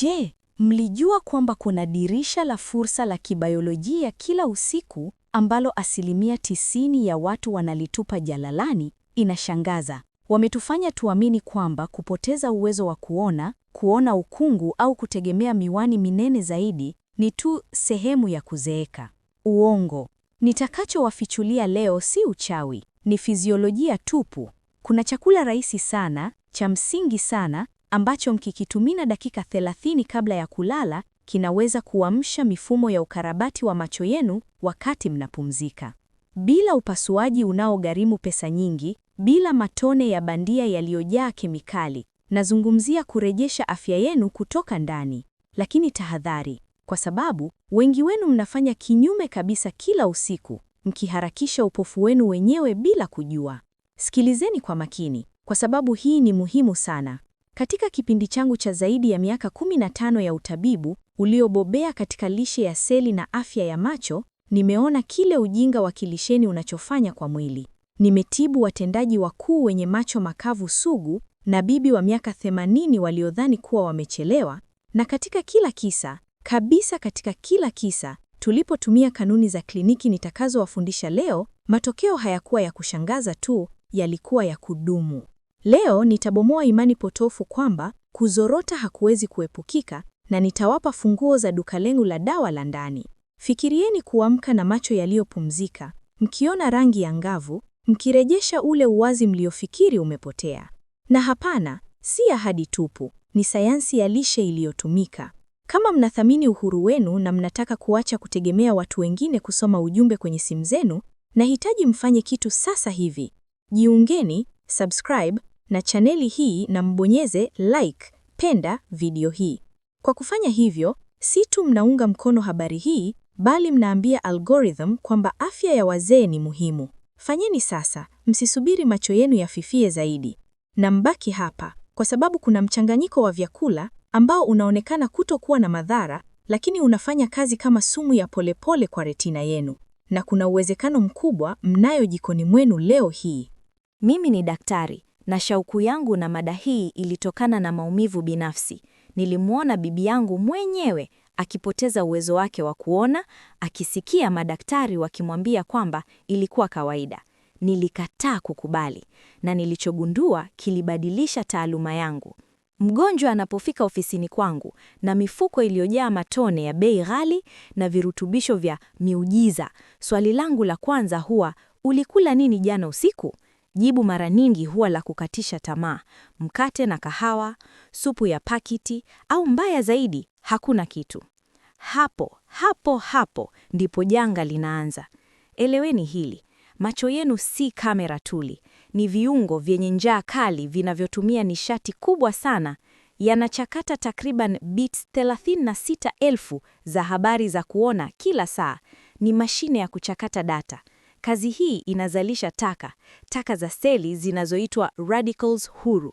Je, mlijua kwamba kuna dirisha la fursa la kibiolojia kila usiku ambalo 90% ya watu wanalitupa jalalani? Inashangaza. Wametufanya tuamini kwamba kupoteza uwezo wa kuona ukungu au kutegemea miwani minene zaidi ni tu sehemu ya kuzeeka. Uongo. Nitakachowafichulia leo si uchawi, ni fiziolojia tupu. Kuna chakula rahisi sana, cha msingi sana, ambacho mkikitumia dakika 30 kabla ya kulala, kinaweza kuamsha mifumo ya ukarabati wa macho yenu wakati mnapumzika. Bila upasuaji unaogharimu pesa nyingi, bila matone ya bandia yaliyojaa kemikali. Nazungumzia kurejesha afya yenu kutoka ndani. Lakini tahadhari, kwa sababu wengi wenu mnafanya kinyume kabisa kila usiku, mkiharakisha upofu wenu wenyewe bila kujua. Sikilizeni kwa makini, kwa sababu hii ni muhimu sana. Katika kipindi changu cha zaidi ya miaka 15 ya utabibu uliobobea katika lishe ya seli na afya ya macho, nimeona kile ujinga wa kilisheni unachofanya kwa mwili. Nimetibu watendaji wakuu wenye macho makavu sugu na bibi wa miaka 80 waliodhani kuwa wamechelewa, na katika kila kisa, tulipotumia kanuni za kliniki nitakazowafundisha leo, matokeo hayakuwa ya kushangaza tu, yalikuwa ya kudumu. Leo nitabomoa imani potofu kwamba kuzorota hakuwezi kuepukika, na nitawapa funguo za duka lengu la dawa la ndani. Fikirieni kuamka na macho yaliyopumzika, mkiona rangi angavu, mkirejesha ule uwazi mliofikiri umepotea. Na hapana, si ahadi tupu, ni sayansi ya lishe iliyotumika. Kama mnathamini uhuru wenu na mnataka kuacha kutegemea watu wengine kusoma ujumbe kwenye simu zenu, nahitaji mfanye kitu sasa hivi. Jiungeni, subscribe na chaneli hii na mbonyeze like, penda video hii. Kwa kufanya hivyo, si tu mnaunga mkono habari hii, bali mnaambia algorithm kwamba afya ya wazee ni muhimu. Fanyeni sasa, msisubiri macho yenu yafifie zaidi. Na mbaki hapa, kwa sababu kuna mchanganyiko wa vyakula ambao unaonekana kutokuwa na madhara, lakini unafanya kazi kama sumu ya polepole kwa retina yenu. Na kuna uwezekano mkubwa mnayo jikoni mwenu leo hii. Mimi ni daktari, na shauku yangu na mada hii ilitokana na maumivu binafsi. Nilimwona bibi yangu mwenyewe akipoteza uwezo wake wa kuona, akisikia madaktari wakimwambia kwamba ilikuwa kawaida. Nilikataa kukubali, na nilichogundua kilibadilisha taaluma yangu. Mgonjwa anapofika ofisini kwangu na mifuko iliyojaa matone ya bei ghali na virutubisho vya miujiza, swali langu la kwanza huwa, ulikula nini jana usiku? Jibu mara nyingi huwa la kukatisha tamaa: mkate na kahawa, supu ya pakiti, au mbaya zaidi, hakuna kitu. Hapo ndipo janga linaanza. Eleweni hili, macho yenu si kamera tuli, ni viungo vyenye njaa kali vinavyotumia nishati kubwa sana. Yanachakata takriban bits 36,000 za habari za kuona kila saa. Ni mashine ya kuchakata data. Kazi hii inazalisha taka za seli zinazoitwa radicals huru.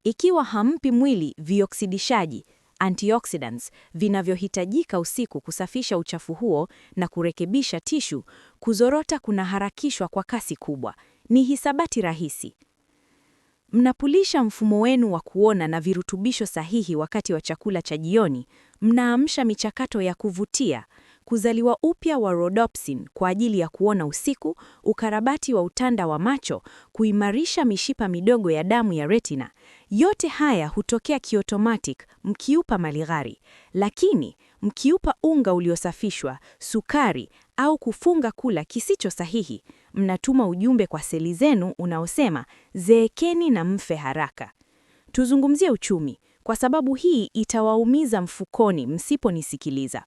Ikiwa hampi mwili vioksidishaji, antioxidants, vinavyohitajika usiku kusafisha uchafu huo na kurekebisha tishu, kuzorota kunaharakishwa kwa kasi kubwa. Ni hisabati rahisi. Mnapulisha mfumo wenu wa kuona na virutubisho sahihi wakati wa chakula cha jioni, mnaamsha michakato ya kuvutia, kuzaliwa upya wa rhodopsin kwa ajili ya kuona usiku, ukarabati wa utanda wa macho, kuimarisha mishipa midogo ya damu ya retina. Yote haya hutokea kiotomatic mkiupa malighafi, lakini mkiupa unga uliosafishwa, sukari au kufunga kula kisicho sahihi, mnatuma ujumbe kwa seli zenu unaosema zeekeni na mfe haraka. Tuzungumzie uchumi, kwa sababu hii itawaumiza mfukoni msiponisikiliza.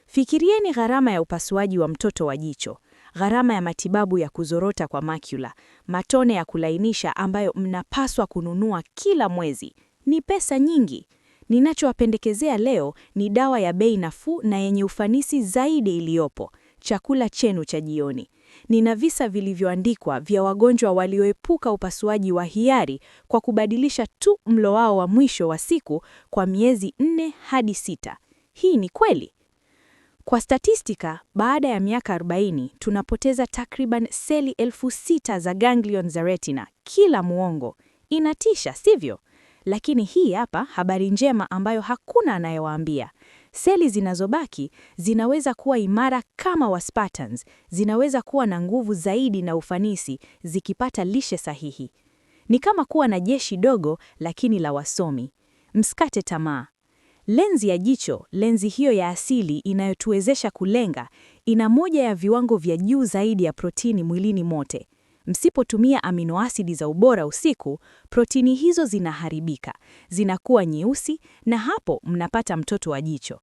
Fikirieni gharama ya upasuaji wa mtoto wa jicho, gharama ya matibabu ya kuzorota kwa macula, matone ya kulainisha ambayo mnapaswa kununua kila mwezi. Ni pesa nyingi. Ninachowapendekezea leo ni dawa ya bei nafuu na yenye ufanisi zaidi iliyopo: chakula chenu cha jioni. Nina visa vilivyoandikwa vya wagonjwa walioepuka upasuaji wa hiari kwa kubadilisha tu mlo wao wa mwisho wa siku kwa miezi 4 hadi 6. Hii ni kweli. Kwa statistika, baada ya miaka 40, tunapoteza takriban seli 6,000 za ganglion za retina kila muongo. Inatisha, sivyo? Lakini hii hapa habari njema ambayo hakuna anayewaambia. Seli zinazobaki zinaweza kuwa imara kama wa Spartans, zinaweza kuwa na nguvu zaidi na ufanisi zikipata lishe sahihi. Ni kama kuwa na jeshi dogo lakini la wasomi. Msikate tamaa. Lenzi ya jicho, lenzi hiyo ya asili inayotuwezesha kulenga, ina moja ya viwango vya juu zaidi ya protini mwilini mote. Msipotumia aminoasidi za ubora usiku, protini hizo zinaharibika, zinakuwa nyeusi na hapo mnapata mtoto wa jicho.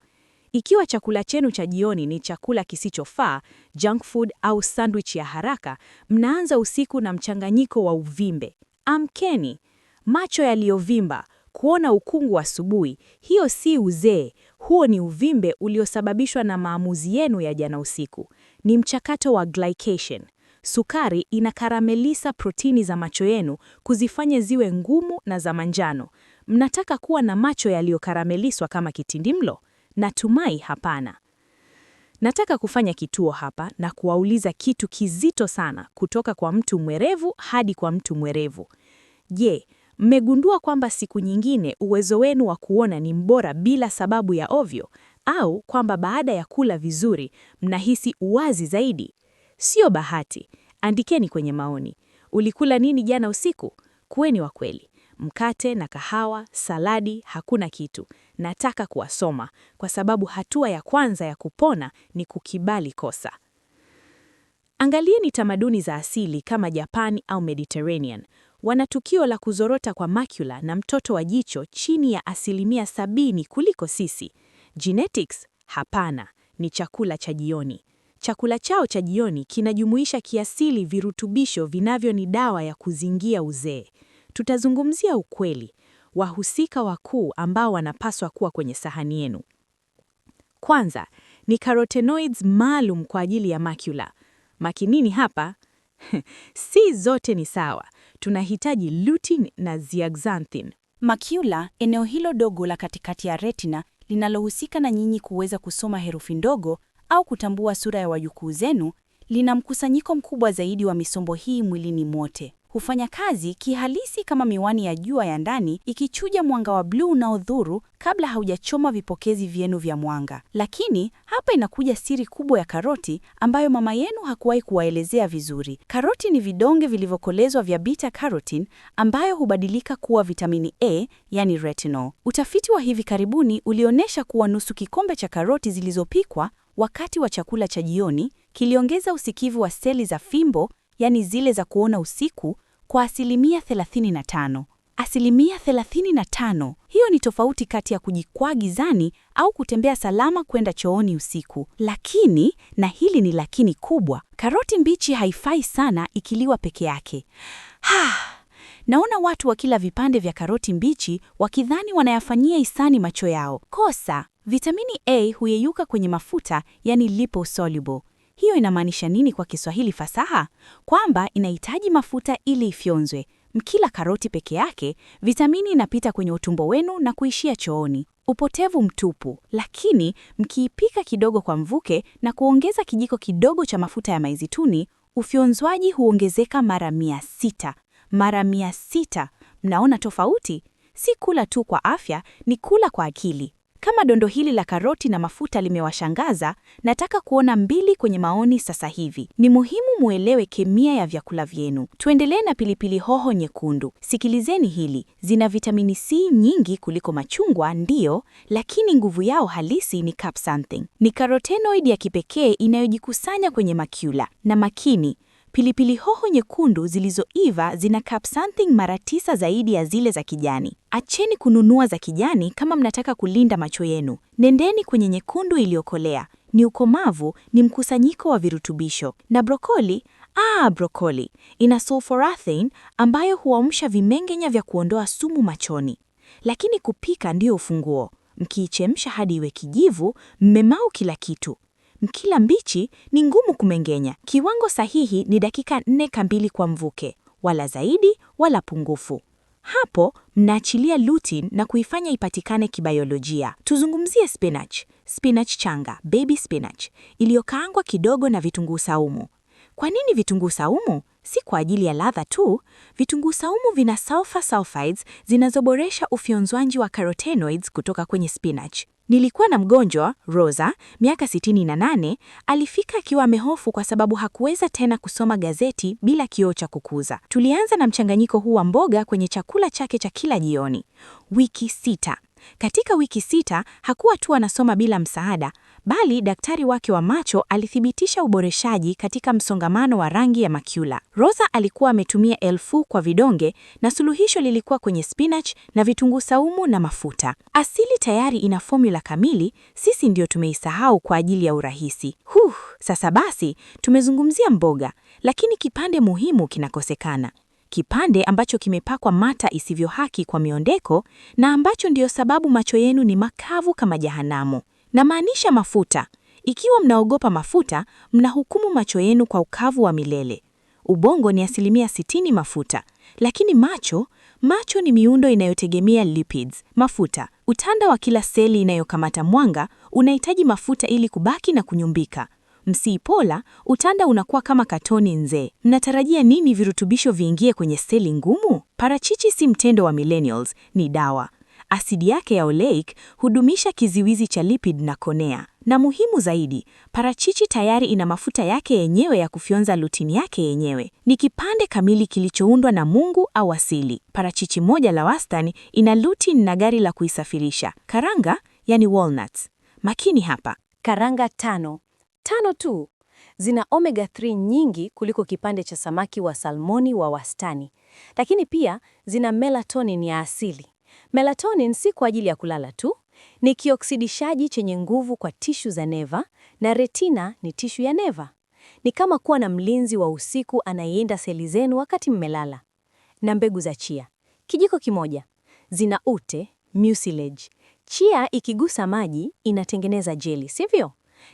Ikiwa chakula chenu cha jioni ni chakula kisichofaa, junk food au sandwich ya haraka, mnaanza usiku na mchanganyiko wa uvimbe. Amkeni. Macho yaliyovimba, kuona ukungu asubuhi, hiyo si uzee, huo ni uvimbe uliosababishwa na maamuzi yenu ya jana usiku. Ni mchakato wa glycation. Sukari inakaramelisa protini za macho yenu kuzifanya ziwe ngumu na za manjano. Mnataka kuwa na macho yaliyokarameliswa kama kitindimlo? Natumai hapana. Nataka kufanya kituo hapa na kuwauliza kitu kizito sana kutoka kwa mtu mwerevu hadi kwa mtu mwerevu. Je, mmegundua kwamba siku nyingine uwezo wenu wa kuona ni mbora bila sababu ya ovyo, au kwamba baada ya kula vizuri mnahisi uwazi zaidi? Sio bahati. Andikeni kwenye maoni. Ulikula nini jana usiku? Kuweni wa kweli. Mkate na kahawa, saladi, hakuna kitu. Nataka kuwasoma kwa sababu hatua ya kwanza ya kupona ni kukibali kosa. Angalieni tamaduni za asili kama Japani au Mediterranean. Wana tukio la kuzorota kwa macula na mtoto wa jicho chini ya 70% kuliko sisi. Genetics? Hapana, ni chakula cha jioni. Chakula chao cha jioni kinajumuisha kiasili virutubisho vinavyo ni dawa ya kuzingia uzee. Tutazungumzia ukweli, wahusika wakuu ambao wanapaswa kuwa kwenye sahani yenu. Kwanza, ni carotenoids maalum kwa ajili ya macula. Makinini hapa, si zote ni sawa. Tunahitaji lutein na zeaxanthin. Macula, eneo hilo dogo la katikati ya retina linalohusika na nyinyi kuweza kusoma herufi ndogo au kutambua sura ya wajukuu zenu, lina mkusanyiko mkubwa zaidi wa misombo hii mwilini mwote. Hufanya kazi kihalisi kama miwani ya jua ya ndani ikichuja mwanga wa bluu unaodhuru kabla haujachoma vipokezi vyenu vya mwanga. Lakini hapa inakuja siri kubwa ya karoti ambayo mama yenu hakuwahi kuwaelezea vizuri. Karoti ni vidonge vilivyokolezwa vya beta carotene ambayo hubadilika kuwa vitamini A, yani retinol. Utafiti wa hivi karibuni ulionyesha kuwa nusu kikombe cha karoti zilizopikwa wakati wa chakula cha jioni kiliongeza usikivu wa seli za fimbo, yani zile za kuona usiku, kwa 35%. 35%. Hiyo ni tofauti kati ya kujikwaa gizani au kutembea salama kwenda chooni usiku. Lakini, na hili ni lakini kubwa, karoti mbichi haifai sana ikiliwa peke yake. Naona watu wakila vipande vya karoti mbichi wakidhani wanayafanyia hisani macho yao. Kosa. Vitamini A huyeyuka kwenye mafuta, yani liposoluble. Hiyo inamaanisha nini kwa Kiswahili fasaha? Kwamba inahitaji mafuta ili ifyonzwe. Mkila karoti peke yake, vitamini inapita kwenye utumbo wenu na kuishia chooni. Upotevu mtupu. Lakini mkiipika kidogo kwa mvuke na kuongeza kijiko kidogo cha mafuta ya maizituni, ufyonzwaji huongezeka mara 600. Mara 600. Mnaona tofauti? Si kula tu kwa afya, ni kula kwa akili. Kama dondo hili la karoti na mafuta limewashangaza, nataka kuona 2 kwenye maoni sasa hivi. Ni muhimu muelewe kemia ya vyakula vyenu. Tuendelee na pilipili hoho nyekundu. Sikilizeni hili, zina vitamini C nyingi kuliko machungwa, ndiyo, lakini nguvu yao halisi ni capsaicin. Ni carotenoid ya kipekee inayojikusanya kwenye macula. Na makini, pilipili hoho nyekundu zilizoiva zina capsaicin mara 9 zaidi ya zile za kijani. Acheni kununua za kijani kama mnataka kulinda macho yenu. Nendeni kwenye nyekundu iliyokolea. Ni ukomavu, ni mkusanyiko wa virutubisho. Na brokoli ina sulforaphane ambayo huamsha vimengenya vya kuondoa sumu machoni. Lakini kupika ndio ufunguo. Mkiichemsha hadi iwe kijivu, mmemau kila kitu. Mkila mbichi ni ngumu kumengenya. Kiwango sahihi ni dakika 4 kamili kwa mvuke, wala zaidi wala pungufu. Hapo mnaachilia lutein na kuifanya ipatikane kibiolojia. Tuzungumzie spinach changa, baby spinach, iliyokaangwa kidogo na vitunguu saumu. Kwa nini vitunguu saumu? Si kwa ajili ya ladha tu, vitunguu saumu vina sulfur sulfides zinazoboresha ufyonzwaji wa carotenoids kutoka kwenye spinach. Nilikuwa na mgonjwa, Rosa, miaka 68, alifika akiwa amehofu kwa sababu hakuweza tena kusoma gazeti bila kioo cha kukuza. Tulianza na mchanganyiko huu wa mboga kwenye chakula chake cha kila jioni. Wiki 6. Katika wiki 6 hakuwa tu anasoma bila msaada, bali daktari wake wa macho alithibitisha uboreshaji katika msongamano wa rangi ya macula. Rosa alikuwa ametumia elfu kwa vidonge na suluhisho lilikuwa kwenye spinach na vitunguu saumu na mafuta. Asili tayari ina formula kamili, sisi ndio tumeisahau kwa ajili ya urahisi. Sasa basi, tumezungumzia mboga, lakini kipande muhimu kinakosekana. Kipande ambacho kimepakwa mata isivyo haki kwa miondeko na ambacho ndio sababu macho yenu ni makavu kama jehanamu. Namaanisha mafuta. Ikiwa mnaogopa mafuta, mnahukumu macho yenu kwa ukavu wa milele. Ubongo ni 60% mafuta, lakini macho ni miundo inayotegemea lipids, mafuta. Utanda wa kila seli inayokamata mwanga unahitaji mafuta ili kubaki na kunyumbika. Msiipola, utanda unakuwa kama katoni nzee. Mnatarajia nini virutubisho viingie kwenye seli ngumu? Parachichi si mtendo wa millennials, ni dawa. Asidi yake ya oleic hudumisha kiziwizi cha lipid na konea. Na muhimu zaidi, parachichi tayari ina mafuta yake yenyewe ya kufyonza lutini yake yenyewe. Ni kipande kamili kilichoundwa na Mungu au asili. Parachichi moja la wastani ina lutin na gari la kuisafirisha. Karanga, yani walnuts. Makini hapa. Karanga 5 tu zina omega 3 nyingi kuliko kipande cha samaki wa salmoni wa wastani, lakini pia zina melatonin ya asili. Melatonin si kwa ajili ya kulala tu, ni kioksidishaji chenye nguvu kwa tishu za neva, na retina ni tishu ya neva. Ni kama kuwa na mlinzi wa usiku anayelinda seli zenu wakati mmelala. Na mbegu za chia, kijiko kimoja, zina ute, mucilage. Chia ikigusa maji inatengeneza jeli, sivyo?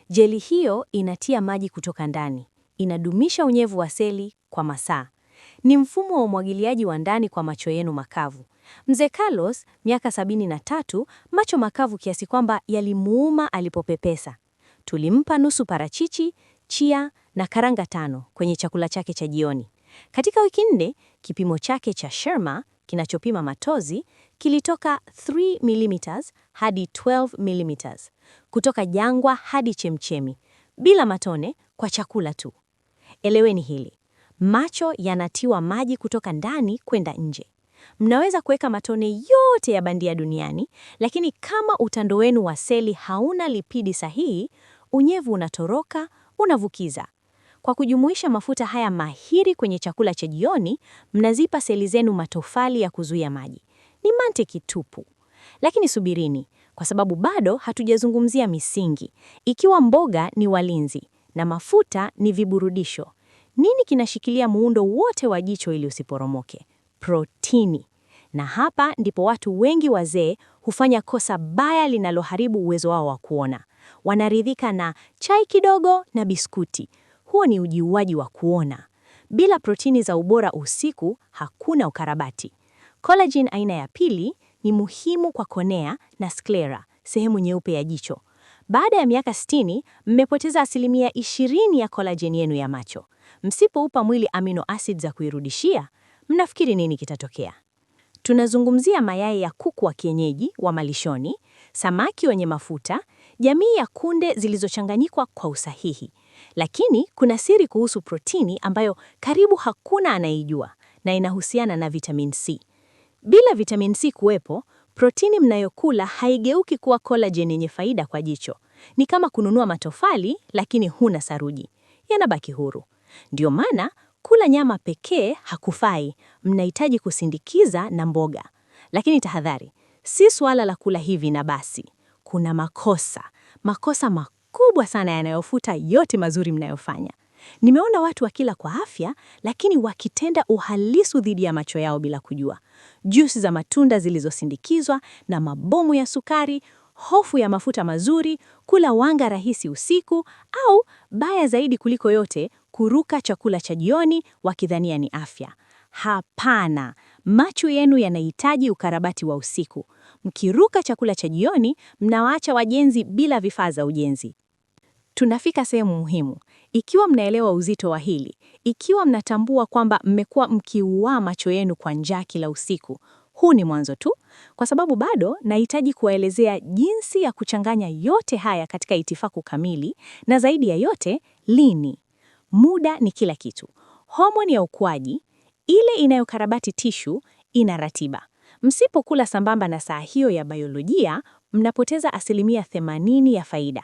Jeli hiyo inatia maji kutoka ndani, inadumisha unyevu wa seli kwa masaa. Ni mfumo wa umwagiliaji wa ndani kwa macho yenu makavu. Mzee Carlos, miaka 73, macho makavu kiasi kwamba yalimuuma alipopepesa. Tulimpa nusu parachichi, chia na karanga 5 kwenye chakula chake cha jioni. Katika wiki 4, kipimo chake cha Sherma kinachopima matozi kilitoka 3 mm hadi 12 mm. Kutoka jangwa hadi chemchemi, bila matone, kwa chakula tu. Eleweni hili. Macho yanatiwa maji kutoka ndani kwenda nje. Mnaweza kuweka matone yote ya bandia duniani, lakini kama utando wenu wa seli hauna lipidi sahihi, unyevu unatoroka, unavukiza. Kwa kujumuisha mafuta haya mahiri kwenye chakula cha jioni, mnazipa seli zenu matofali ya kuzuia maji. Ni mantiki tupu. Lakini subirini, kwa sababu bado hatujazungumzia misingi. Ikiwa mboga ni walinzi na mafuta ni viburudisho, nini kinashikilia muundo wote wa jicho ili usiporomoke? Protini. Na hapa ndipo watu wengi wazee hufanya kosa baya linaloharibu uwezo wao wa kuona. Wanaridhika na chai kidogo na biskuti. Huo ni ujiuaji wa kuona. Bila protini za ubora usiku, hakuna ukarabati. Collagen aina ya pili ni muhimu kwa konea na sclera, sehemu nyeupe ya jicho. Baada ya miaka 60, mmepoteza 20% ya collagen yenu ya macho. Msipoupa mwili amino acids za kuirudishia, mnafikiri nini kitatokea? Tunazungumzia mayai ya kuku wa kienyeji wa malishoni, samaki wenye mafuta, jamii ya kunde zilizochanganyikwa kwa usahihi. Lakini kuna siri kuhusu protini ambayo karibu hakuna anaijua, na inahusiana na vitamin C. Bila vitamin C kuwepo, protini mnayokula haigeuki kuwa collagen yenye faida kwa jicho. Ni kama kununua matofali lakini huna saruji. Yanabaki huru. Ndio maana kula nyama pekee hakufai, mnahitaji kusindikiza na mboga. Lakini tahadhari, si suala la kula hivi na basi. Kuna makosa makubwa sana yanayofuta yote mazuri mnayofanya. Nimeona watu wakila kwa afya, lakini wakitenda uhalifu dhidi ya macho yao bila kujua. Juisi za matunda zilizosindikizwa na mabomu ya sukari, hofu ya mafuta mazuri, kula wanga rahisi usiku, au baya zaidi kuliko yote, kuruka chakula cha jioni wakidhania ni afya. Hapana, macho yenu yanahitaji ukarabati wa usiku. Mkiruka chakula cha jioni, mnawaacha wajenzi bila vifaa za ujenzi. Tunafika sehemu muhimu. Ikiwa mnaelewa uzito wa hili, ikiwa mnatambua kwamba mmekuwa mkiuaa macho yenu kwa njaa kila usiku, huu ni mwanzo tu, kwa sababu bado nahitaji kuwaelezea jinsi ya kuchanganya yote haya katika itifaku kamili, na zaidi ya yote, lini. Muda ni kila kitu. Homoni ya ukuaji, ile inayokarabati tishu, ina ratiba. Msipokula sambamba na saa hiyo ya biolojia, mnapoteza 80% ya faida.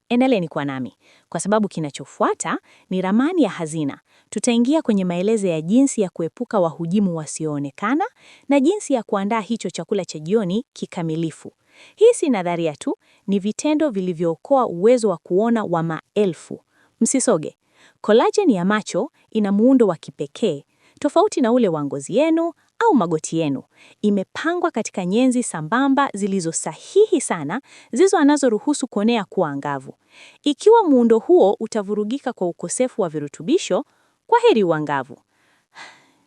Endeleeni kuwa nami, kwa sababu kinachofuata ni ramani ya hazina. Tutaingia kwenye maelezo ya jinsi ya kuepuka wahujumu wasioonekana na jinsi ya kuandaa hicho chakula cha jioni kikamilifu. Hii si nadharia tu, ni vitendo vilivyookoa uwezo wa kuona wa maelfu. Msisoge. Collagen ya macho ina muundo wa kipekee, tofauti na ule wa ngozi yenu au magoti yenu. Imepangwa katika nyenzi sambamba zilizo sahihi sana, zizo anazoruhusu kuonea kuwa angavu. Ikiwa muundo huo utavurugika kwa ukosefu wa virutubisho, kwa heri uangavu.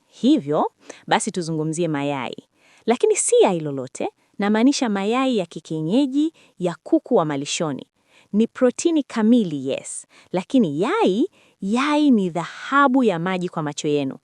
Hivyo, basi tuzungumzie mayai. Lakini si yai lolote, namaanisha mayai ya kikienyeji ya kuku wa malishoni. Ni protini kamili, yes, lakini yai ni dhahabu ya maji kwa macho yenu.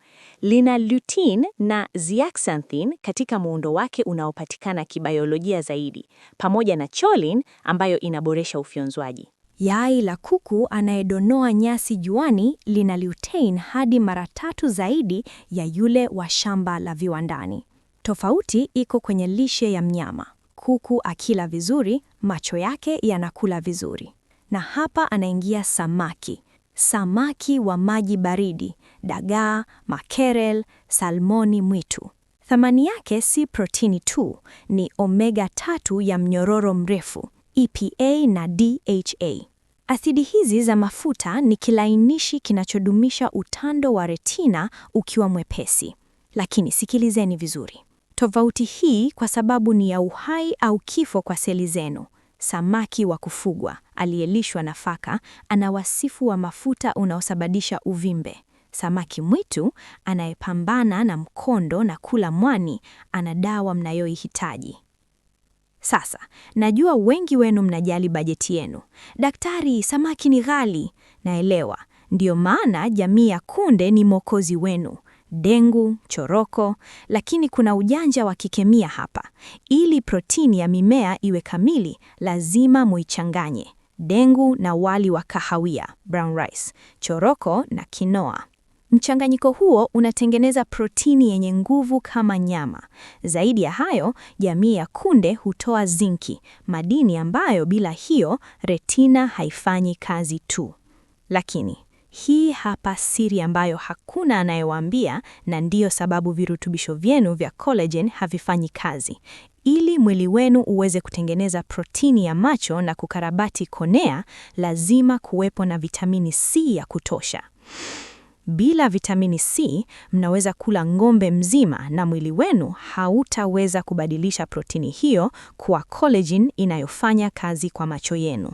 Lina lutein na zeaxanthin katika muundo wake unaopatikana kibiolojia zaidi, pamoja na choline ambayo inaboresha ufyonzwaji. Yai la kuku anayedonoa nyasi juani lina lutein hadi mara 3 zaidi ya yule wa shamba la viwandani. Tofauti iko kwenye lishe ya mnyama. Kuku akila vizuri, macho yake yanakula vizuri. Na hapa anaingia samaki. Samaki wa maji baridi, dagaa, makerel, salmoni mwitu. Thamani yake si protini tu, ni omega 3 ya mnyororo mrefu, EPA na DHA. Asidi hizi za mafuta ni kilainishi kinachodumisha utando wa retina ukiwa mwepesi. Lakini sikilizeni vizuri. Tofauti hii kwa sababu ni ya uhai au kifo kwa seli zenu. Samaki wa kufugwa aliyelishwa nafaka ana wasifu wa mafuta unaosababisha uvimbe. Samaki mwitu anayepambana na mkondo na kula mwani ana dawa mnayoihitaji. Sasa, najua wengi wenu mnajali bajeti yenu. Daktari, samaki ni ghali. Naelewa, ndio maana jamii ya kunde ni mwokozi wenu. Dengu, choroko, lakini kuna ujanja wa kikemia hapa. Ili protini ya mimea iwe kamili, lazima muichanganye. Dengu na wali wa kahawia, brown rice, choroko na quinoa. Mchanganyiko huo unatengeneza protini yenye nguvu kama nyama. Zaidi ya hayo, jamii ya kunde hutoa zinki, madini ambayo bila hiyo retina haifanyi kazi tu. Lakini hii hapa siri ambayo hakuna anayewaambia, na ndiyo sababu virutubisho vyenu vya collagen havifanyi kazi. Ili mwili wenu uweze kutengeneza protini ya macho na kukarabati konea, lazima kuwepo na vitamini C ya kutosha. Bila vitamini C, mnaweza kula ng'ombe mzima na mwili wenu hautaweza kubadilisha protini hiyo kuwa collagen inayofanya kazi kwa macho yenu.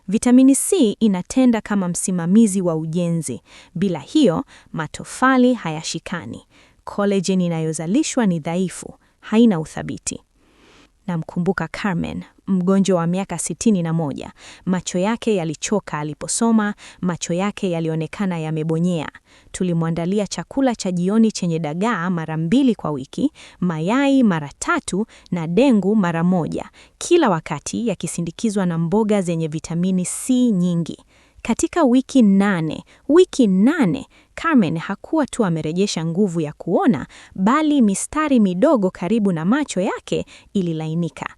Vitamini C inatenda kama msimamizi wa ujenzi. Bila hiyo, matofali hayashikani. Collagen inayozalishwa ni dhaifu, haina uthabiti. Namkumbuka Carmen, mgonjwa wa miaka 61. Macho yake yalichoka aliposoma, macho yake yalionekana yamebonyea. Tulimwandalia chakula cha jioni chenye dagaa mara 2 kwa wiki, mayai mara 3 na dengu mara 1, kila wakati yakisindikizwa na mboga zenye vitamini C nyingi. Katika wiki 8, Carmen hakuwa tu amerejesha nguvu ya kuona, bali mistari midogo karibu na macho yake ililainika.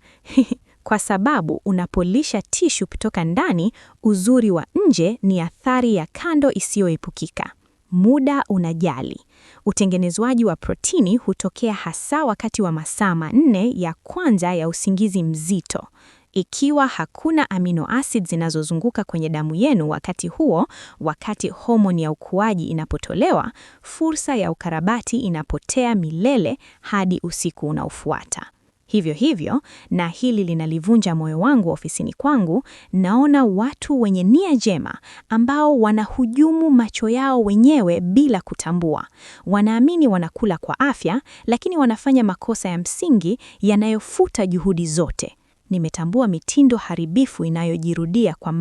Kwa sababu unapolisha tishu kutoka ndani, uzuri wa nje ni athari ya kando isiyoepukika. Muda unajali. Utengenezwaji wa protini hutokea hasa wakati wa masaa 4 ya kwanza ya usingizi mzito. Ikiwa hakuna amino acid zinazozunguka kwenye damu yenu wakati huo, wakati homoni ya ukuaji inapotolewa, fursa ya ukarabati inapotea milele hadi usiku unaofuata. Hivyo, na hili linalivunja moyo wangu ofisini kwangu, naona watu wenye nia njema ambao wanahujumu macho yao wenyewe bila kutambua. Wanaamini wanakula kwa afya, lakini wanafanya makosa ya msingi yanayofuta juhudi zote. Nimetambua mitindo haribifu inayojirudia kwa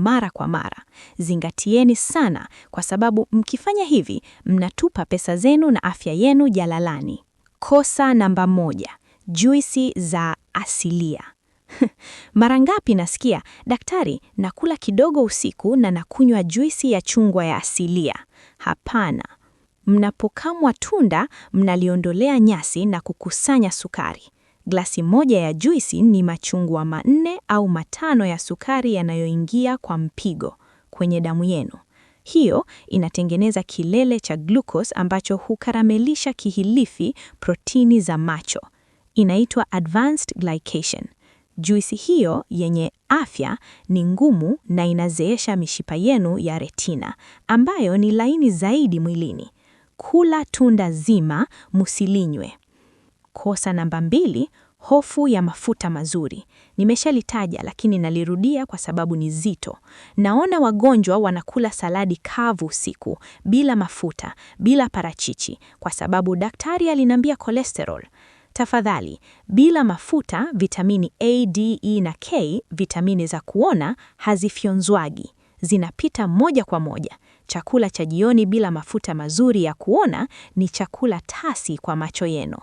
mara. Zingatieni sana, kwa sababu mkifanya hivi, mnatupa pesa zenu na afya yenu jalalani. Kosa namba 1, juisi za asilia. Mara ngapi nasikia, daktari, nakula kidogo usiku na nakunywa juisi ya chungwa ya asilia. Hapana. Mnapokamwa tunda, mnaliondolea nyasi na kukusanya sukari. Glasi moja ya juisi ni machungwa 4 au 5 ya sukari yanayoingia kwa mpigo kwenye damu yenu. Hiyo inatengeneza kilele cha glucose ambacho hukaramelisha kihilifi protini za macho. Inaitwa advanced glycation. Juisi hiyo yenye afya ni ngumu na inazeesha mishipa yenu ya retina, ambayo ni laini zaidi mwilini. Kula tunda zima, musilinywe. Kosa namba 2, hofu ya mafuta mazuri. Nimeshalitaja lakini nalirudia kwa sababu ni zito. Naona wagonjwa wanakula saladi kavu usiku, bila mafuta, bila parachichi, kwa sababu daktari aliniambia cholesterol. Tafadhali, bila mafuta, vitamini A, D, E na K, vitamini za kuona, hazifyonzwagi. Zinapita moja kwa moja. Chakula cha jioni bila mafuta mazuri ya kuona ni chakula tasi kwa macho yenu.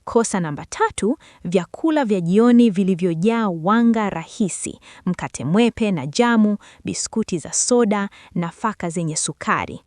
Kosa namba 3, vyakula vya jioni vilivyojaa wanga rahisi, mkate mwepe na jamu, biskuti za soda, nafaka zenye sukari.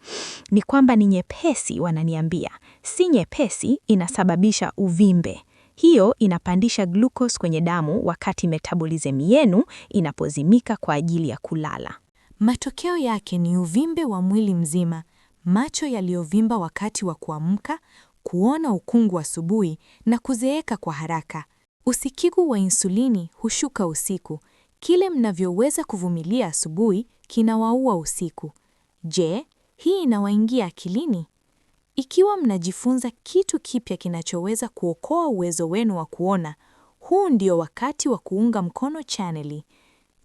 Ni kwamba ni nyepesi, wananiambia. Si nyepesi, inasababisha uvimbe. Hiyo inapandisha glucose kwenye damu wakati metabolism yenu inapozimika kwa ajili ya kulala. Matokeo yake ni uvimbe wa mwili mzima, macho yaliyovimba wakati wa kuamka, kuona ukungu asubuhi na kuzeeka kwa haraka. Usikigu wa insulini hushuka usiku. Kile mnavyoweza kuvumilia asubuhi kinawaua usiku. Je, hii inawaingia akilini? Ikiwa mnajifunza kitu kipya kinachoweza kuokoa uwezo wenu wa kuona, huu ndio wakati wa kuunga mkono chaneli.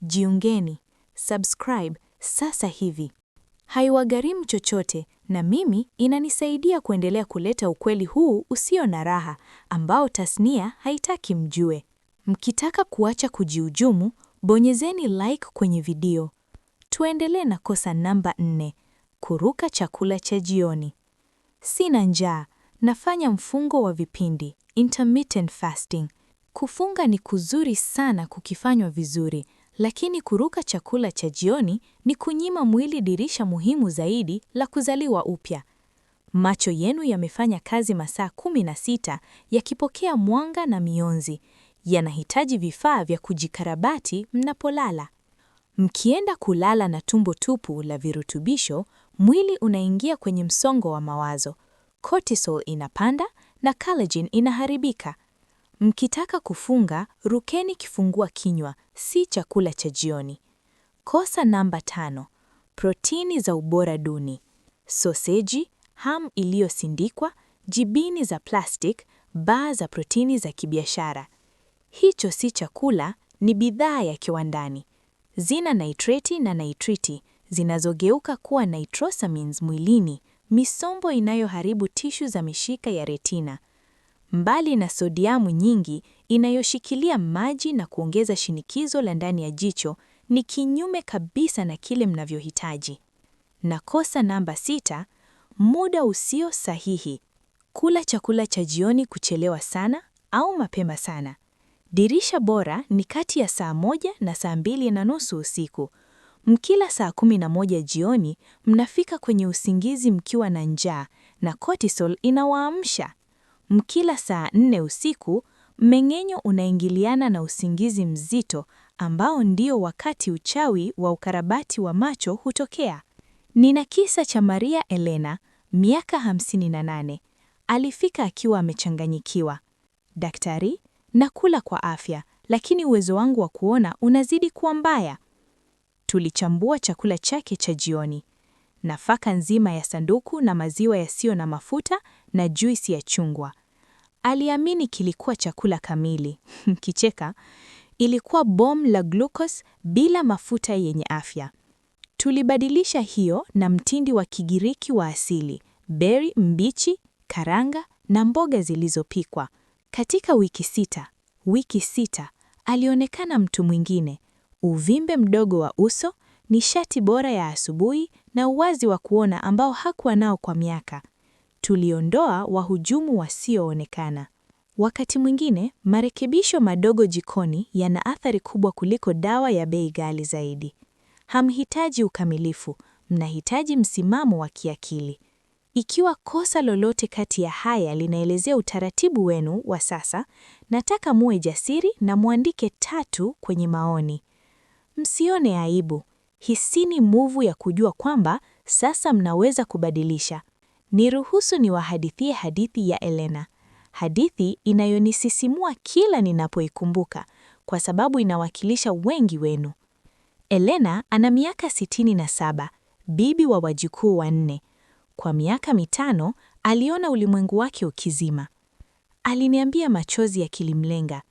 Jiungeni, subscribe sasa hivi. Haiwagharimu chochote na mimi inanisaidia kuendelea kuleta ukweli huu usio na raha ambao tasnia haitaki mjue. Mkitaka kuacha kujihujumu, bonyezeni like kwenye video. Tuendelee na kosa namba 4, kuruka chakula cha jioni. Sina njaa, nafanya mfungo wa vipindi, intermittent fasting. Kufunga ni kuzuri sana kukifanywa vizuri, lakini kuruka chakula cha jioni ni kunyima mwili dirisha muhimu zaidi la kuzaliwa upya. Macho yenu yamefanya kazi masaa 16 yakipokea mwanga na mionzi. Yanahitaji vifaa vya kujikarabati mnapolala. Mkienda kulala na tumbo tupu la virutubisho, mwili unaingia kwenye msongo wa mawazo. Cortisol inapanda na collagen inaharibika. Mkitaka kufunga, rukeni kifungua kinywa, si chakula cha jioni. Kosa namba 5, protini za ubora duni. Soseji, ham iliyosindikwa, jibini za plastic, baa za protini za kibiashara. Hicho si chakula, ni bidhaa ya kiwandani. Zina nitrati na nitriti, zinazogeuka kuwa nitrosamines mwilini, misombo inayoharibu tishu za mishipa ya retina. Mbali na sodiamu nyingi inayoshikilia maji na kuongeza shinikizo la ndani ya jicho, ni kinyume kabisa na kile mnavyohitaji. Na kosa namba 6, muda usio sahihi. Kula chakula cha jioni kuchelewa sana au mapema sana. Dirisha bora ni kati ya saa 1 na saa 2:30 usiku. Mkila saa 11 jioni, mnafika kwenye usingizi mkiwa na njaa na cortisol inawaamsha. Mkila saa 4 usiku, mmeng'enyo unaingiliana na usingizi mzito ambao ndio wakati uchawi wa ukarabati wa macho hutokea. Nina kisa cha Maria Elena, miaka 58. Alifika akiwa amechanganyikiwa. Daktari, nakula kwa afya, lakini uwezo wangu wa kuona unazidi kuwa mbaya. Tulichambua chakula chake cha jioni. Nafaka nzima ya sanduku na maziwa yasiyo na mafuta na juisi ya chungwa. Aliamini kilikuwa chakula kamili. Kicheka, ilikuwa bomu la glucose bila mafuta yenye afya. Tulibadilisha hiyo na mtindi wa Kigiriki wa asili, berry mbichi, karanga na mboga zilizopikwa. Katika wiki 6, Alionekana mtu mwingine, uvimbe mdogo wa uso, nishati bora ya asubuhi na uwazi wa kuona ambao hakuwa nao kwa miaka. Tuliondoa wahujumu wasioonekana. Wakati mwingine, marekebisho madogo jikoni yana athari kubwa kuliko dawa ya bei ghali zaidi. Hamhitaji ukamilifu, mnahitaji msimamo wa kiakili. Ikiwa kosa lolote kati ya haya linaelezea utaratibu wenu wa sasa, nataka muwe jasiri na muandike 3 kwenye maoni. Msione aibu. Hisini nguvu ya kujua kwamba sasa mnaweza kubadilisha. Niruhusu niwahadithie hadithi ya Elena. Hadithi inayonisisimua kila ninapoikumbuka kwa sababu inawakilisha wengi wenu. Elena ana miaka 67, bibi wa wajukuu 4. Kwa miaka 5 aliona ulimwengu wake ukizima. Aliniambia machozi yakilimlenga,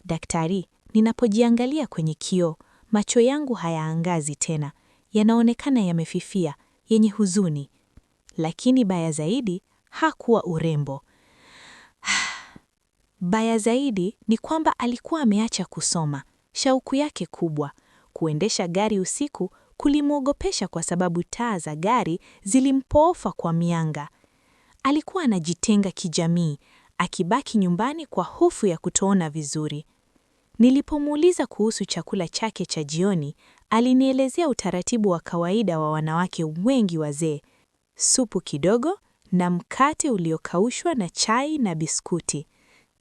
"Daktari, ninapojiangalia kwenye kioo, macho yangu hayaangazi tena. Yanaonekana yamefifia, yenye huzuni." Lakini baya zaidi hakuwa urembo. Baya zaidi ni kwamba alikuwa ameacha kusoma. Shauku yake kubwa, kuendesha gari usiku, kulimwogopesha kwa sababu taa za gari zilimpoofa kwa mianga. Alikuwa anajitenga kijamii, akibaki nyumbani kwa hofu ya kutoona vizuri. Nilipomuuliza kuhusu chakula chake cha jioni, alinielezea utaratibu wa kawaida wa wanawake wengi wazee: supu kidogo na mkate uliokaushwa na chai na biskuti.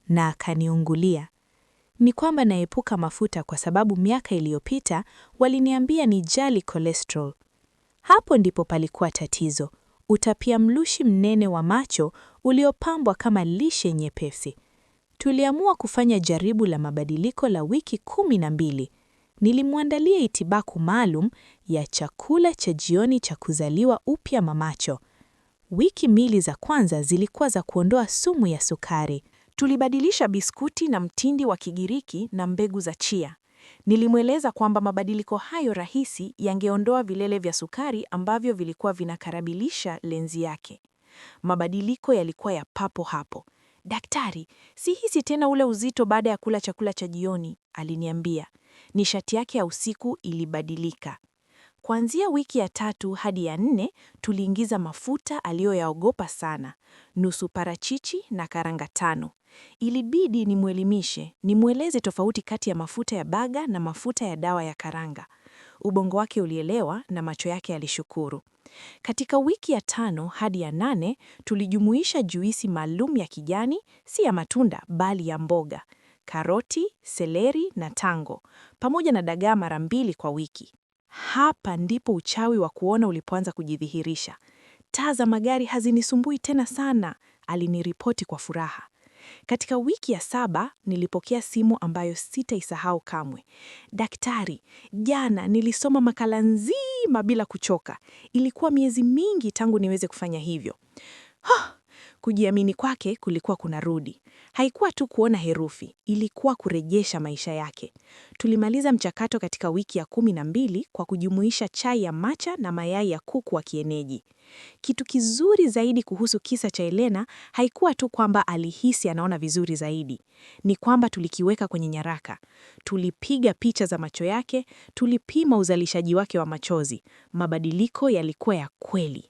Na akaniungulia. Ni kwamba naepuka mafuta kwa sababu miaka iliyopita waliniambia nijali cholesterol. Hapo ndipo palikuwa tatizo. Utapiamlo mnene wa macho uliopambwa kama lishe nyepesi. Tuliamua kufanya jaribu la mabadiliko la wiki 12. Nilimwandalia itibaku maalum ya chakula cha jioni cha kuzaliwa upya mamacho. Wiki 2 za kwanza zilikuwa za kuondoa sumu ya sukari. Tulibadilisha biskuti na mtindi wa Kigiriki na mbegu za chia. Nilimweleza kwamba mabadiliko hayo rahisi yangeondoa vilele vya sukari ambavyo vilikuwa vinakarabilisha lenzi yake. Mabadiliko yalikuwa ya papo hapo. "Daktari, sihisi tena ule uzito baada ya kula chakula cha jioni," aliniambia. Nishati yake ya usiku ilibadilika. Kuanzia wiki ya 3 hadi ya 4 tuliingiza mafuta aliyoyaogopa sana, nusu parachichi na karanga 5. Ilibidi nimweleze tofauti kati ya mafuta ya baga na mafuta ya dawa ya karanga. Ubongo wake ulielewa na macho yake yalishukuru. Katika wiki ya 5 hadi ya 8 tulijumuisha juisi maalum ya kijani, si ya matunda bali ya mboga, karoti, seleri na tango, pamoja na dagaa mara 2 kwa wiki. Hapa ndipo uchawi wa kuona ulipoanza kujidhihirisha. "Taa za magari hazinisumbui tena sana," aliniripoti kwa furaha. Katika wiki ya 7 nilipokea simu ambayo sitaisahau kamwe. "Daktari, jana nilisoma makala nzima bila kuchoka. Ilikuwa miezi mingi tangu niweze kufanya hivyo." Kujiamini kwake kulikuwa kunarudi. Haikuwa tu kuona herufi, ilikuwa kurejesha maisha yake. Tulimaliza mchakato katika wiki ya 12 kwa kujumuisha chai ya matcha na mayai ya kuku wa kienyeji. Kitu kizuri zaidi kuhusu kisa cha Elena haikuwa tu kwamba alihisi anaona vizuri zaidi. Ni kwamba tulikiweka kwenye nyaraka. Tulipiga picha za macho yake, tulipima uzalishaji wake wa machozi. Mabadiliko yalikuwa ya kweli.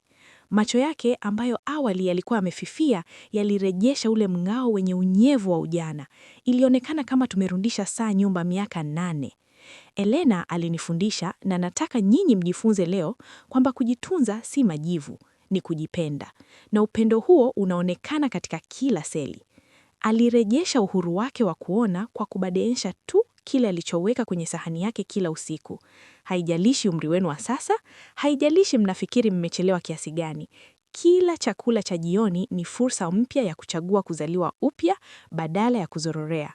Macho yake ambayo awali yalikuwa yamefifia yalirejesha ule mng'ao wenye unyevu wa ujana. Ilionekana kama tumerudisha saa nyumba miaka 8. Elena alinifundisha, na nataka nyinyi mjifunze leo, kwamba kujitunza si majivu, ni kujipenda. Na upendo huo unaonekana katika kila seli. Alirejesha uhuru wake wa kuona kwa kubadilisha tu kile alichoweka kwenye sahani yake kila usiku. Haijalishi umri wenu wa sasa, haijalishi mnafikiri mmechelewa kiasi gani. Kila chakula cha jioni ni fursa mpya ya kuchagua kuzaliwa upya badala ya kuzororea.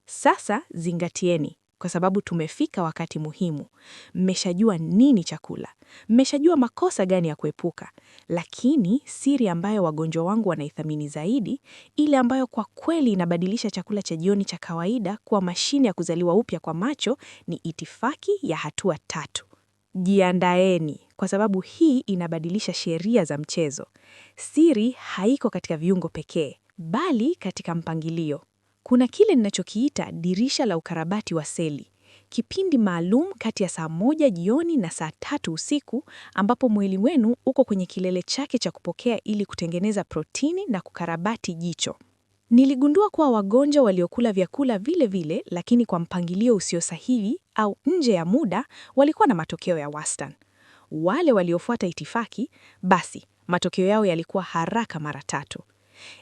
Sasa zingatieni, kwa sababu tumefika wakati muhimu. Mmeshajua nini chakula, mmeshajua makosa gani ya kuepuka, lakini siri ambayo wagonjwa wangu wanaithamini zaidi, ile ambayo kwa kweli inabadilisha chakula cha jioni cha kawaida kuwa mashine ya kuzaliwa upya kwa macho, ni itifaki ya hatua 3. Jiandaeni, kwa sababu hii inabadilisha sheria za mchezo. Siri haiko katika viungo pekee, bali katika mpangilio. Kuna kile ninachokiita dirisha la ukarabati wa seli, kipindi maalum kati ya saa 1 jioni na saa 3 usiku, ambapo mwili wenu uko kwenye kilele chake cha kupokea ili kutengeneza protini na kukarabati jicho. Niligundua kuwa wagonjwa waliokula vyakula vile vile lakini kwa mpangilio usio sahihi au nje ya muda walikuwa na matokeo ya wastani. Wale waliofuata itifaki, basi matokeo yao yalikuwa haraka mara 3.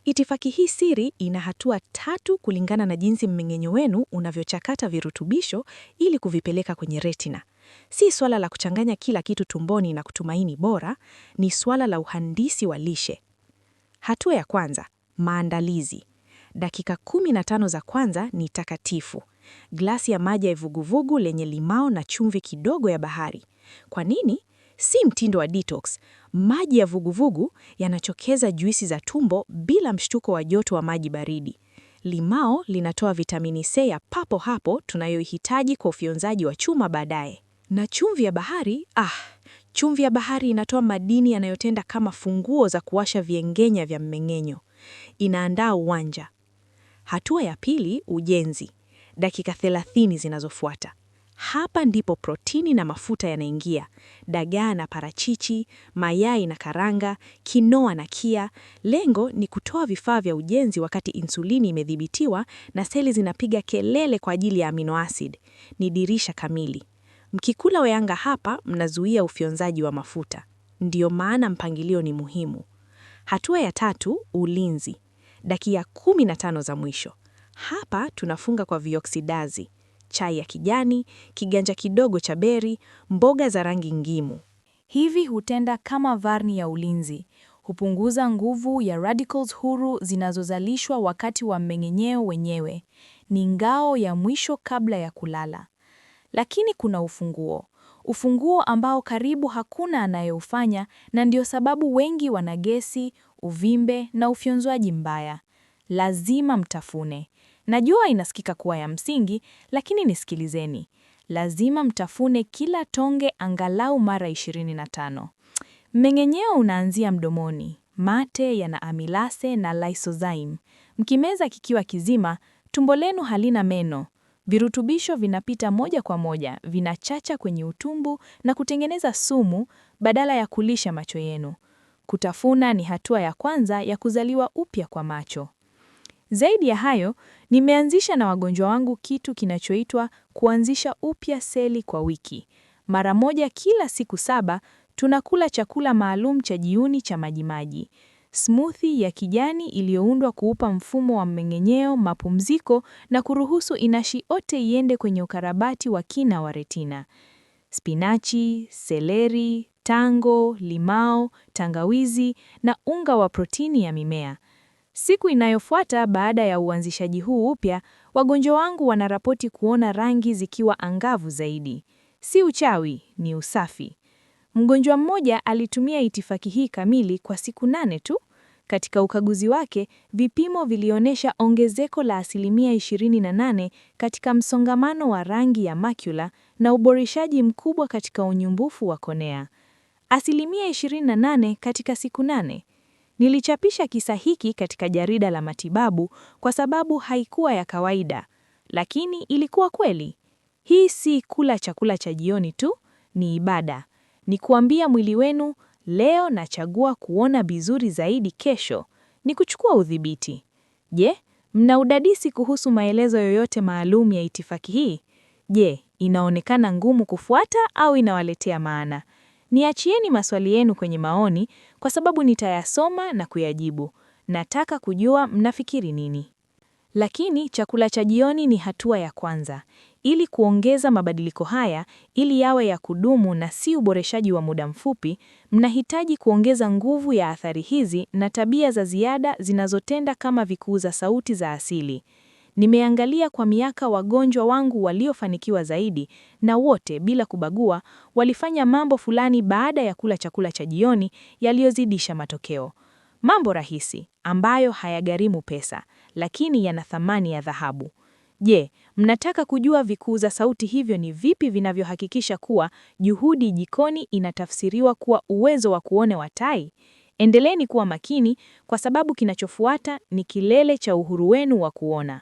Itifaki hii siri ina hatua 3 kulingana na jinsi mmeng'enyo wenu unavyochakata virutubisho ili kuvipeleka kwenye retina. Si swala la kuchanganya kila kitu tumboni na kutumaini bora, ni swala la uhandisi wa lishe. Hatua ya kwanza, maandalizi. Dakika 15 za kwanza ni takatifu. Glasi ya maji ya vuguvugu lenye limao na chumvi kidogo ya bahari. Kwa nini? Si mtindo wa detox. Maji ya vuguvugu yanachokeza juisi za tumbo bila mshtuko wa joto wa maji baridi. Limao linatoa vitamini C ya papo hapo tunayohitaji kwa ufyonzaji wa chuma baadaye. Na chumvi ya bahari, chumvi ya bahari inatoa madini yanayotenda kama funguo za kuwasha viengenya vya mmeng'enyo. Inaandaa uwanja. Hatua ya pili, ujenzi. Dakika 30 zinazofuata. Hapa ndipo protini na mafuta yanaingia. Dagaa na parachichi, mayai na karanga, kinoa na kia. Lengo ni kutoa vifaa vya ujenzi wakati insulini imedhibitiwa na seli zinapiga kelele kwa ajili ya amino acid. Ni dirisha kamili. Mkikula wayanga hapa, mnazuia ufyonzaji wa mafuta. Ndiyo maana mpangilio ni muhimu. Hatua ya 3, ulinzi. Dakika 15 za mwisho. Hapa tunafunga kwa vioksidazi. Chai ya kijani, kiganja kidogo cha beri, mboga za rangi ngimu. Hivi hutenda kama varni ya ulinzi. Hupunguza nguvu ya radicals huru zinazozalishwa wakati wa mmeng'enyeo wenyewe. Ni ngao ya mwisho kabla ya kulala. Lakini kuna ufunguo. Ufunguo ambao karibu hakuna anayeufanya, na ndio sababu wengi wana gesi, uvimbe na ufyonzwaji mbaya. Lazima mtafune. Najua inasikika kuwa ya msingi, lakini nisikilizeni. Lazima mtafune kila tonge angalau mara 25. Mmeng'enyeo unaanzia mdomoni. Mate yana amilase na lysozyme. Mkimeza kikiwa kizima, tumbo lenu halina meno. Virutubisho vinapita moja kwa moja, vinachacha kwenye utumbo na kutengeneza sumu badala ya kulisha macho yenu. Kutafuna ni hatua ya kwanza ya kuzaliwa upya kwa macho. Zaidi ya hayo, nimeanzisha na wagonjwa wangu kitu kinachoitwa kuanzisha upya seli kwa wiki. Mara moja kila siku 7, tunakula chakula maalum cha jioni cha majimaji. Smoothie ya kijani iliyoundwa kuupa mfumo wa mmeng'enyeo mapumziko na kuruhusu inashi yote iende kwenye ukarabati wa kina wa retina. Spinachi, seleri, tango, limao, tangawizi na unga wa protini ya mimea. Siku inayofuata baada ya uanzishaji huu upya, wagonjwa wangu wanarapoti kuona rangi zikiwa angavu zaidi. Si uchawi, ni usafi. Mgonjwa mmoja alitumia itifaki hii kamili kwa siku 8 tu. Katika ukaguzi wake, vipimo vilionyesha ongezeko la 28% katika msongamano wa rangi ya macula na uboreshaji mkubwa katika unyumbufu wa konea. 28% katika siku 8. Nilichapisha kisa hiki katika jarida la matibabu kwa sababu haikuwa ya kawaida, lakini ilikuwa kweli. Hii si kula chakula cha jioni tu, ni ibada. Ni kuambia mwili wenu, leo nachagua kuona vizuri zaidi kesho, ni kuchukua udhibiti. Je, mna udadisi kuhusu maelezo yoyote maalum ya itifaki hii? Je, inaonekana ngumu kufuata au inawaletea maana? Niachieni maswali yenu kwenye maoni kwa sababu nitayasoma na kuyajibu. Nataka kujua mnafikiri nini. Lakini chakula cha jioni ni hatua ya kwanza. Ili kuongeza mabadiliko haya, ili yawe ya kudumu na si uboreshaji wa muda mfupi, mnahitaji kuongeza nguvu ya athari hizi na tabia za ziada zinazotenda kama vikuza sauti za asili. Nimeangalia kwa miaka wagonjwa wangu waliofanikiwa zaidi, na wote bila kubagua walifanya mambo fulani baada ya kula chakula cha jioni yaliyozidisha matokeo. Mambo rahisi ambayo hayagharimu pesa, lakini yana thamani ya dhahabu. Je, mnataka kujua vikuza sauti hivyo ni vipi vinavyohakikisha kuwa juhudi jikoni inatafsiriwa kuwa uwezo wa kuona wa tai? Endeleeni kuwa makini kwa sababu kinachofuata ni kilele cha uhuru wenu wa kuona.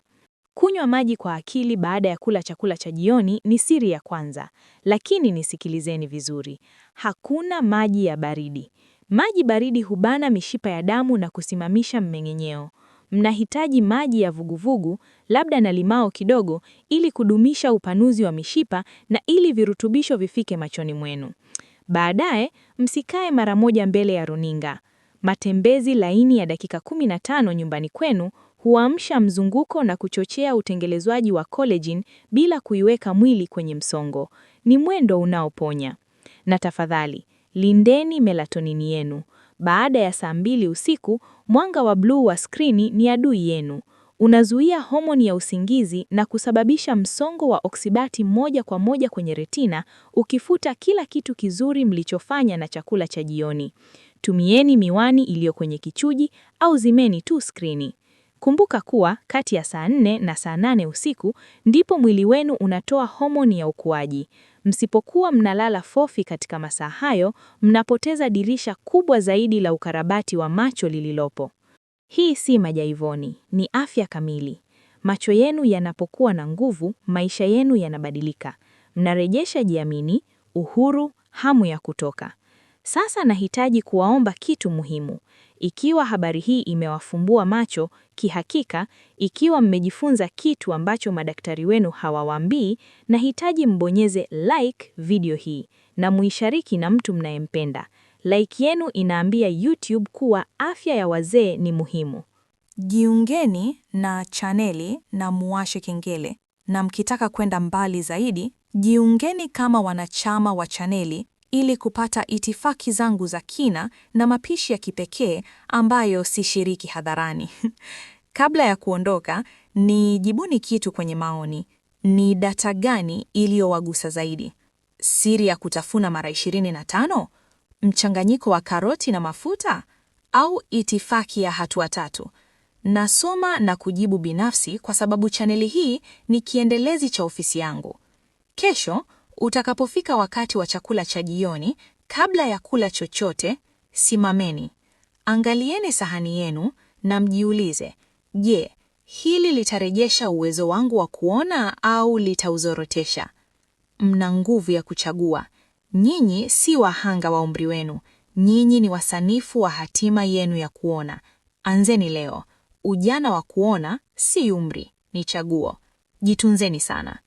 Kunywa maji kwa akili baada ya kula chakula cha jioni ni siri ya kwanza, lakini nisikilizeni vizuri. Hakuna maji ya baridi. Maji baridi hubana mishipa ya damu na kusimamisha mmeng'enyeo. Mnahitaji maji ya vuguvugu, labda na limao kidogo, ili kudumisha upanuzi wa mishipa na ili virutubisho vifike machoni mwenu. Baadaye, msikae mara moja mbele ya runinga. Matembezi laini ya dakika 15 nyumbani kwenu huamsha mzunguko na kuchochea utengelezwaji wa collagen bila kuiweka mwili kwenye msongo. Ni mwendo unaoponya. Na tafadhali, lindeni melatonini yenu. Baada ya saa 2 usiku, mwanga wa bluu wa skrini ni adui yenu. Unazuia homoni ya usingizi na kusababisha msongo wa oksibati moja kwa moja kwenye retina, ukifuta kila kitu kizuri mlichofanya na chakula cha jioni. Tumieni miwani iliyo kwenye kichuji au zimeni tu skrini. Kumbuka kuwa kati ya saa 4 na saa 8 usiku ndipo mwili wenu unatoa homoni ya ukuaji. Msipokuwa mnalala fofi katika masaa hayo, mnapoteza dirisha kubwa zaidi la ukarabati wa macho lililopo. Hii si majaivoni, ni afya kamili. Macho yenu yanapokuwa na nguvu, maisha yenu yanabadilika. Mnarejesha jiamini, uhuru, hamu ya kutoka. Sasa nahitaji kuwaomba kitu muhimu. Ikiwa habari hii imewafumbua macho, kihakika, ikiwa mmejifunza kitu ambacho madaktari wenu hawawaambii, nahitaji mbonyeze like video hii na muishariki na mtu mnayempenda. Like yenu inaambia YouTube kuwa afya ya wazee ni muhimu. Jiungeni na chaneli na muwashe kengele. Na mkitaka kwenda mbali zaidi, jiungeni kama wanachama wa chaneli ili kupata itifaki zangu za kina na mapishi ya kipekee ambayo sishiriki hadharani. Kabla ya kuondoka, nijibuni kitu kwenye maoni. Ni data gani iliyowagusa zaidi? Siri ya kutafuna mara 25? Mchanganyiko wa karoti na mafuta? Au itifaki ya hatua 3? Nasoma na kujibu binafsi kwa sababu chaneli hii ni kiendelezi cha ofisi yangu. Kesho, utakapofika wakati wa chakula cha jioni, kabla ya kula chochote, simameni. Angalieni sahani yenu na mjiulize, je, hili litarejesha uwezo wangu wa kuona au litauzorotesha? Mna nguvu ya kuchagua. Nyinyi si wahanga wa umri wenu. Nyinyi ni wasanifu wa hatima yenu ya kuona. Anzeni leo. Ujana wa kuona si umri, ni chaguo. Jitunzeni sana.